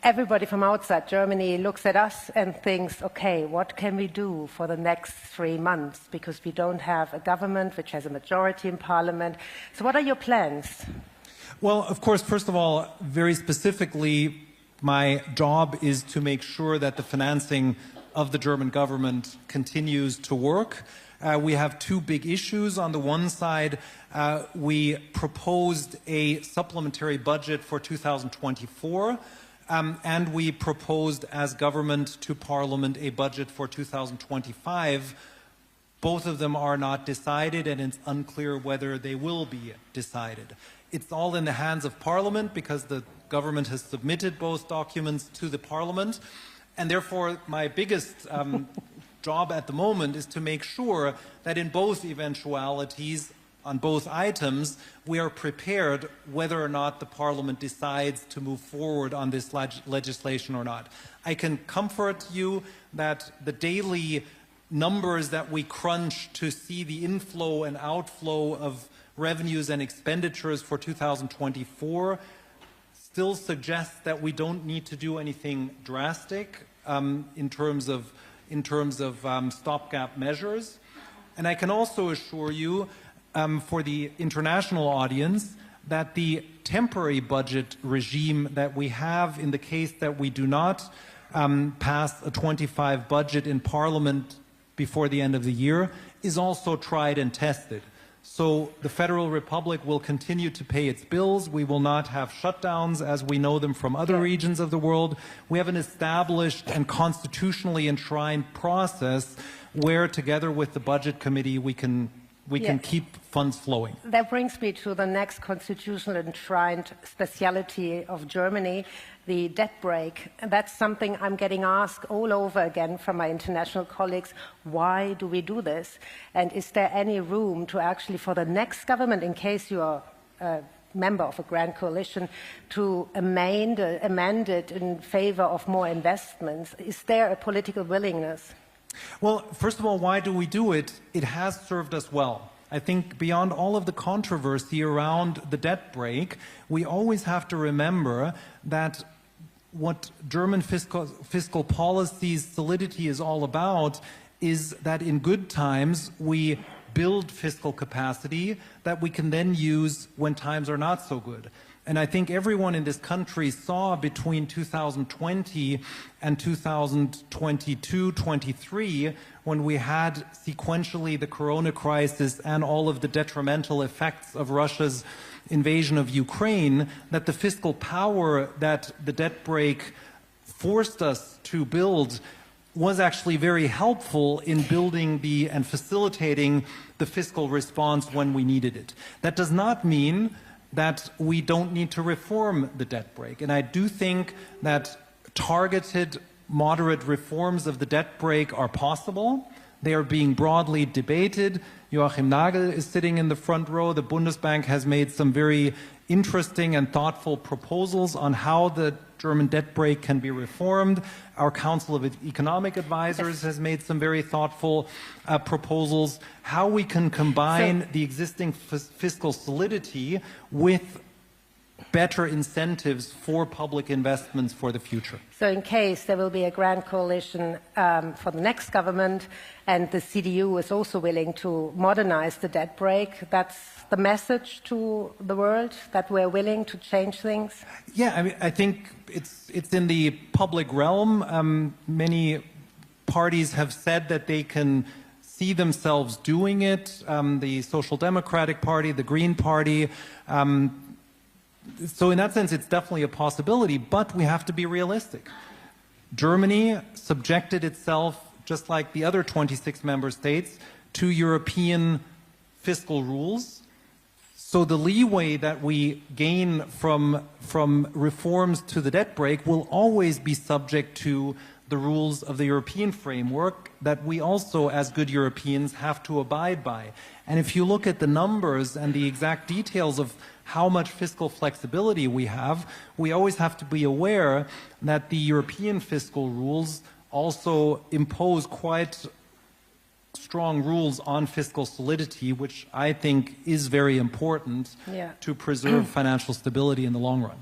everybody from outside Germany looks at us and thinks, okay, what can we do for the next 3 months? Because we don't have a government which has a majority in parliament. So what are your plans? Well, of course, first of all, very specifically, my job is to make sure that the financing of the German government continues to work. We have two big issues. On the one side, we proposed a supplementary budget for 2024, and we proposed as government to Parliament a budget for 2025. Both of them are not decided, and it's unclear whether they will be decided. It's all in the hands of Parliament because the government has submitted both documents to the Parliament, and therefore my biggest job at the moment is to make sure that in both eventualities, on both items, we are prepared whether or not the Parliament decides to move forward on this legislation or not. I can comfort you that the daily numbers that we crunch to see the inflow and outflow of revenues and expenditures for 2024 still suggest that we don't need to do anything drastic in terms of stopgap measures. And I can also assure you for the international audience that the temporary budget regime that we have in the case that we do not pass a 25 budget in Parliament before the end of the year is also tried and tested. So the Federal Republic will continue to pay its bills. We will not have shutdowns as we know them from other regions of the world. We have an established and constitutionally enshrined process where, together with the Budget Committee, we can keep funds flowing. That brings me to the next constitutional enshrined speciality of Germany, the debt brake. And that's something I'm getting asked all over again from my international colleagues. Why do we do this? And is there any room to actually, for the next government, in case you are a member of a grand coalition, to amend it in favor of more investments? Is there a political willingness? Well, first of all, why do we do it? It has served us well. I think beyond all of the controversy around the debt brake, we always have to remember that what German fiscal policy's solidity is all about is that in good times we build fiscal capacity that we can then use when times are not so good. And I think everyone in this country saw between 2020 and 2022-23, when we had sequentially the corona crisis and all of the detrimental effects of Russia's invasion of Ukraine, that the fiscal power that the debt brake forced us to build was actually very helpful in building and facilitating the fiscal response when we needed it. That does not mean that we don't need to reform the debt brake. And I do think that targeted, moderate reforms of the debt brake are possible. They are being broadly debated. Joachim Nagel is sitting in the front row. The Bundesbank has made some very interesting and thoughtful proposals on how the German debt brake can be reformed. Our Council of Economic Advisors has made some very thoughtful proposals, how we can combine the existing fiscal solidity with better incentives for public investments for the future. So in case there will be a grand coalition for the next government and the CDU is also willing to modernize the debt brake, that's the message to the world, that we're willing to change things? Yeah, I mean, I think it's in the public realm. Many parties have said that they can see themselves doing it. The Social Democratic Party, the Green Party. So in that sense, it's definitely a possibility, but we have to be realistic. Germany subjected itself, just like the other 26 member states, to European fiscal rules. So the leeway that we gain from reforms to the debt brake will always be subject to the rules of the European framework that we also, as good Europeans, have to abide by. And if you look at the numbers and the exact details of how much fiscal flexibility we have, we always have to be aware that the European fiscal rules also impose quite strong rules on fiscal solidity, which I think is very important to preserve financial stability in the long run.